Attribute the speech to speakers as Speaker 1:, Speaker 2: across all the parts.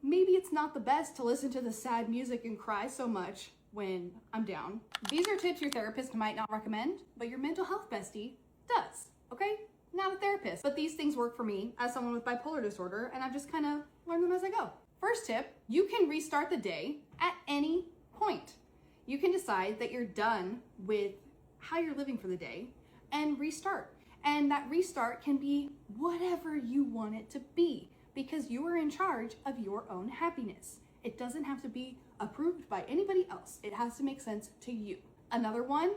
Speaker 1: maybe it's not the best to listen to the sad music and cry so much when I'm down. These are tips your therapist might not recommend, but your mental health bestie does, okay? Not a therapist, but these things work for me as someone with bipolar disorder, and I've just kind of learned them as I go. First tip, you can restart the day at any point. You can decide that you're done with how you're living for the day and restart. And that restart can be whatever you want it to be because you are in charge of your own happiness. It doesn't have to be approved by anybody else. It has to make sense to you. Another one,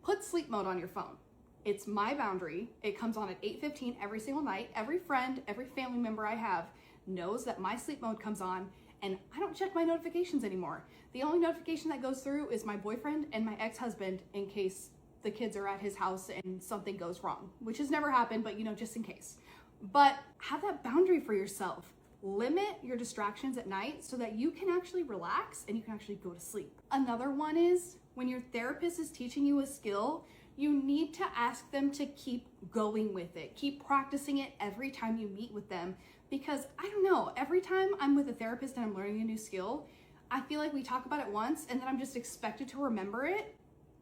Speaker 1: put sleep mode on your phone. It's my boundary. It comes on at 8:15 every single night. Every friend, every family member I have knows that my sleep mode comes on and I don't check my notifications anymore. The only notification that goes through is my boyfriend and my ex-husband in case the kids are at his house and something goes wrong, which has never happened, but just in case. But have that boundary for yourself. Limit your distractions at night so that you can actually relax and you can actually go to sleep. Another one is when your therapist is teaching you a skill, you need to ask them to keep going with it. Keep practicing it every time you meet with them because I don't know, every time I'm with a therapist and I'm learning a new skill, I feel like we talk about it once and then I'm just expected to remember it.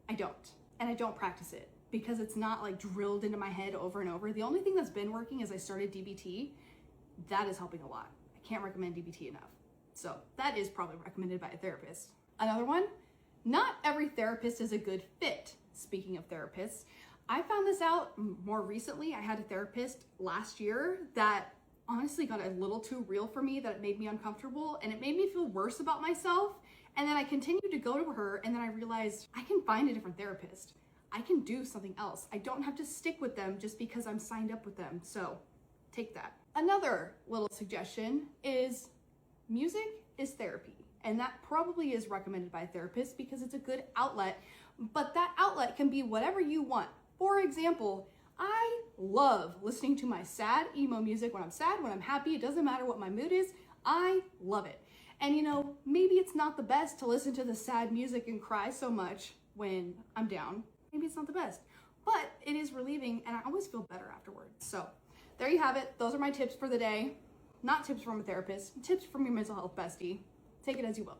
Speaker 1: I don't. And I don't practice it because it's not like drilled into my head over and over. The only thing that's been working is I started DBT. That is helping a lot. I can't recommend DBT enough. So that is probably recommended by a therapist. Another one, not every therapist is a good fit. Speaking of therapists, I found this out more recently. I had a therapist last year that honestly got a little too real for me, that it made me uncomfortable and it made me feel worse about myself. And then I continued to go to her and then I realized I can find a different therapist. I can do something else. I don't have to stick with them just because I'm signed up with them. So take that. Another little suggestion is music is therapy. And that probably is recommended by a therapist because it's a good outlet, but that outlet can be whatever you want. For example, I love listening to my sad emo music when I'm sad, when I'm happy. It doesn't matter what my mood is. I love it. And maybe it's not the best to listen to the sad music and cry so much when I'm down. Maybe it's not the best, but it is relieving and I always feel better afterwards. So there you have it. Those are my tips for the day. Not tips from a therapist, tips from your mental health bestie. Take it as you will.